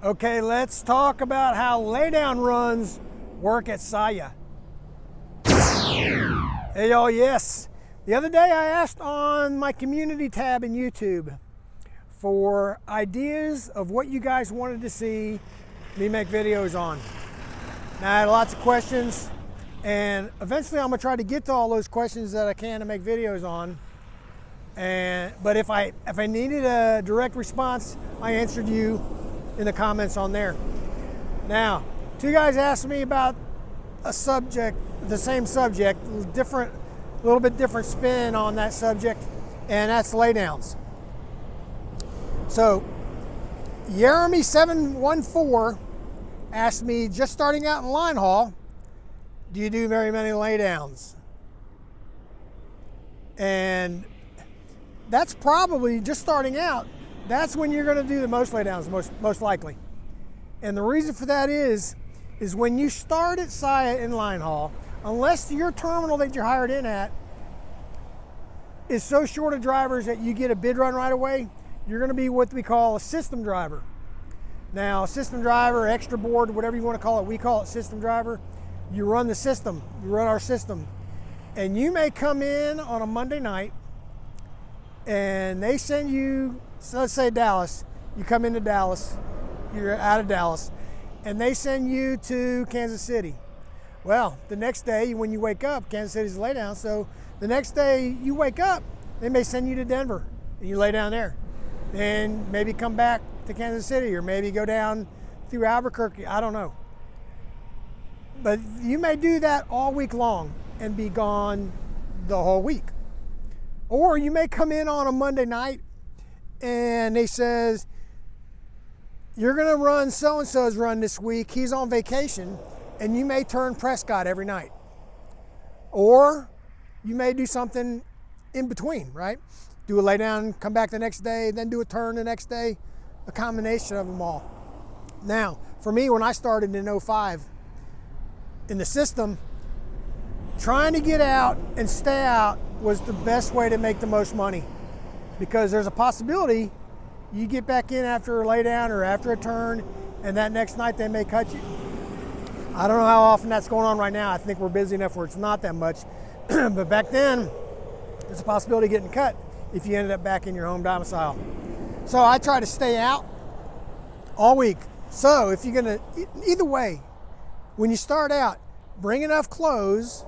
Okay, let's talk about how laydown runs work at Saia. Hey y'all, yes. The other day I asked on my community tab in YouTube for ideas of what you guys wanted to see me make videos on. Now I had lots of questions, and eventually I'm gonna try to get to all those questions that I can to make videos on. But if I needed a direct response, I answered you in the comments on there. Now, two guys asked me about a subject, the same subject, a little bit different spin on that subject, and that's laydowns. So, Jeremy714 asked me, just starting out in line haul, do you do very many laydowns? And that's probably, just starting out, that's when you're going to do the most laydowns, most likely. And the reason for that is when you start at Saia in line haul, unless your terminal that you're hired in at is so short of drivers that you get a bid run right away, you're going to be what we call a system driver. Now, a system driver, extra board, whatever you want to call it, we call it system driver. You run the system, you run our system. And you may come in on a Monday night and they send you, so let's say Dallas, you come into Dallas, you're out of Dallas, and they send you to Kansas City. Well, the next day when you wake up, Kansas City's a laydown, so the next day you wake up, they may send you to Denver and you lay down there. Then maybe come back to Kansas City, or maybe go down through Albuquerque, I don't know. But you may do that all week long and be gone the whole week. Or you may come in on a Monday night and they says, you're gonna run so-and-so's run this week, he's on vacation, and you may turn Prescott every night. Or you may do something in between, right? Do a lay down, come back the next day, then do a turn the next day, a combination of them all. Now, for me, when I started in 05 in the system, trying to get out and stay out was the best way to make the most money, because there's a possibility you get back in after a lay down or after a turn, and that next night they may cut you. I don't know how often that's going on right now. I think we're busy enough where it's not that much. But back then, there's a possibility of getting cut if you ended up back in your home domicile. So I try to stay out all week. So if you're gonna, either way, when you start out, bring enough clothes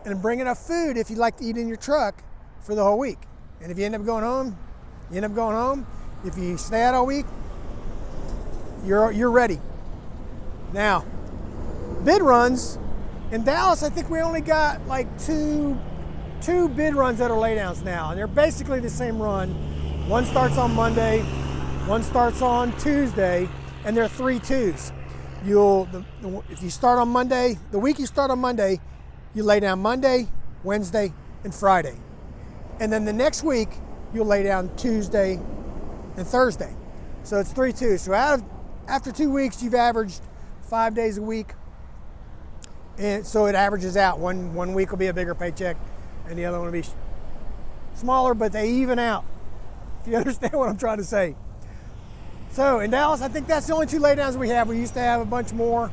and bring enough food if you like to eat in your truck for the whole week. And if you end up going home, you end up going home. If you stay out all week, you're ready. Now, bid runs, in Dallas, I think we only got like two bid runs that are laydowns now, and they're basically the same run. One starts on Monday, one starts on Tuesday, and they're 3 2s. If you start on Monday, the week you start on Monday, you lay down Monday, Wednesday, and Friday. And then the next week, you'll lay down Tuesday and Thursday. So it's 3 2s. So after 2 weeks, you've averaged 5 days a week. And so it averages out. One week will be a bigger paycheck, and the other one will be smaller, but they even out, if you understand what I'm trying to say. So in Dallas, I think that's the only 2 laydowns we have. We used to have a bunch more,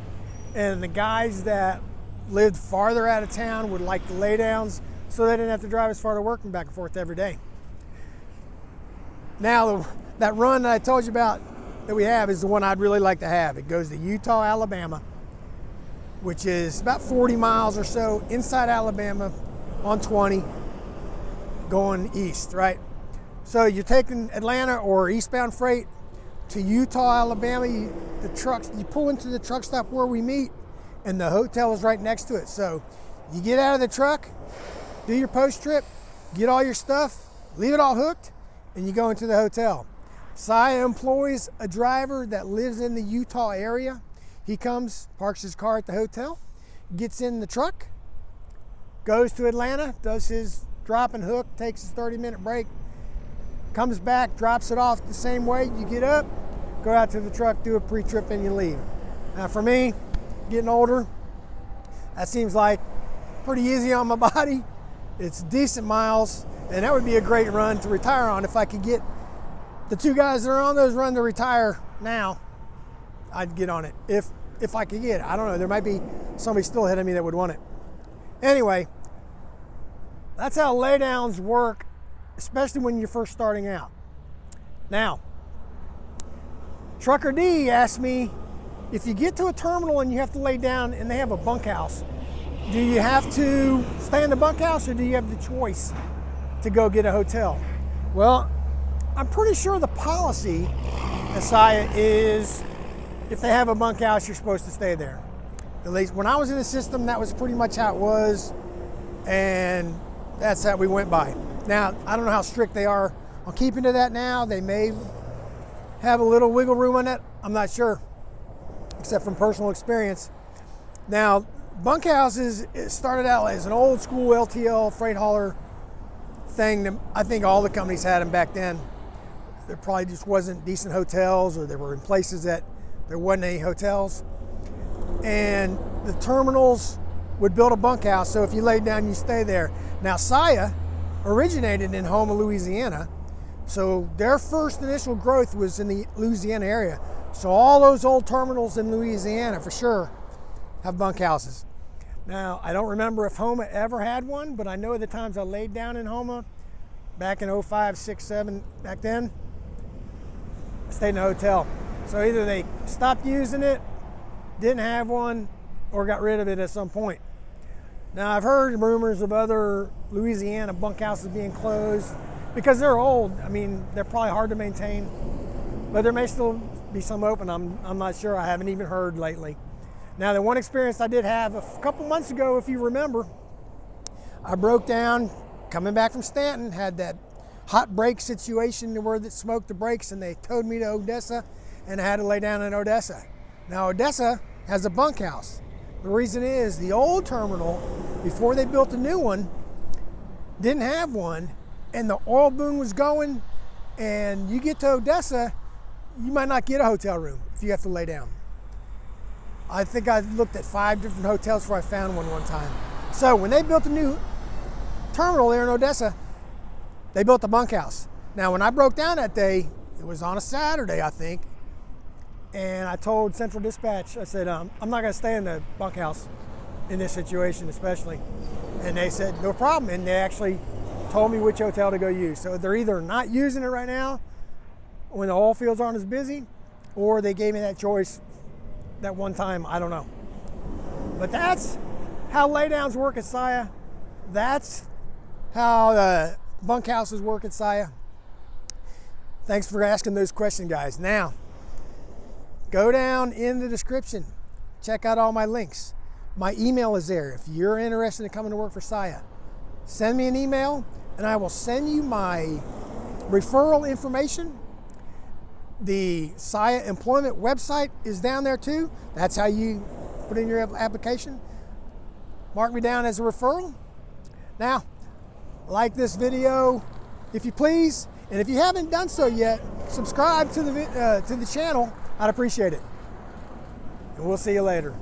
and the guys that lived farther out of town would like the laydowns, so they didn't have to drive as far to work and back and forth every day. Now, that run that I told you about that we have is the one I'd really like to have. It goes to Utah, Alabama, which is about 40 miles or so inside Alabama on 20 going east, right? So you're taking Atlanta or eastbound freight to Utah, Alabama. You pull into the truck stop where we meet, and the hotel is right next to it. So you get out of the truck, do your post trip, get all your stuff, leave it all hooked, and you go into the hotel. Saia employs a driver that lives in the Utah area. He comes, parks his car at the hotel, gets in the truck, goes to Atlanta, does his drop and hook, takes his 30-minute break, comes back, drops it off the same way. You get up, go out to the truck, do a pre-trip, and you leave. Now for me, getting older, that seems like pretty easy on my body. It's decent miles, and that would be a great run to retire on if I could get the 2 guys that are on those run to retire now. I'd get on it if I could get it. I don't know. There might be somebody still ahead of me that would want it. Anyway, that's how laydowns work, especially when you're first starting out. Now, Trucker D asked me, if you get to a terminal and you have to lay down and they have a bunkhouse, do you have to stay in the bunkhouse or do you have the choice to go get a hotel? Well, I'm pretty sure the policy at Saia is if they have a bunkhouse, you're supposed to stay there. At least when I was in the system, that was pretty much how it was, and that's how we went by. Now, I don't know how strict they are on keeping to that now. They may have a little wiggle room on that. I'm not sure, except from personal experience. Now, bunkhouses, it started out as an old school LTL freight hauler thing that I think all the companies had them back then. There probably just wasn't decent hotels, or they were in places that there wasn't any hotels. And the terminals would build a bunkhouse, so if you laid down, you stay there. Now, Saia originated in Houma, Louisiana, so their first initial growth was in the Louisiana area. So all those old terminals in Louisiana, for sure, have bunkhouses. Now, I don't remember if Houma ever had one, but I know the times I laid down in Houma, back in 05, 6, 7, back then, I stayed in a hotel. So either they stopped using it, didn't have one, or got rid of it at some point. Now, I've heard rumors of other Louisiana bunkhouses being closed because they're old. I mean, they're probably hard to maintain, but there may still be some open. I'm not sure. I haven't even heard lately. Now, the one experience I did have a couple months ago, if you remember, I broke down coming back from Stanton, had that hot brake situation where they smoked the brakes, and they towed me to Odessa, and I had to lay down in Odessa. Now, Odessa has a bunkhouse. The reason is the old terminal, before they built the new one, didn't have one, and the oil boom was going, and you get to Odessa, you might not get a hotel room if you have to lay down. I think I looked at 5 different hotels before I found one time. So when they built the new terminal there in Odessa, they built the bunkhouse. Now, when I broke down that day, it was on a Saturday, I think, and I told Central Dispatch, I said, I'm not gonna stay in the bunkhouse in this situation, especially. And they said, no problem, and they actually told me which hotel to go use. So they're either not using it right now when the oil fields aren't as busy, or they gave me that choice that one time, I don't know. But that's how laydowns work at Saia. That's how the bunkhouses work at Saia. Thanks for asking those questions, guys. Now, go down in the description. Check out all my links. My email is there if you're interested in coming to work for Saia. Send me an email and I will send you my referral information. The Saia employment website is down there too. That's how you put in your application. Mark me down as a referral. Now, like this video if you please, and if you haven't done so yet, subscribe to the channel. I'd appreciate it. And we'll see you later.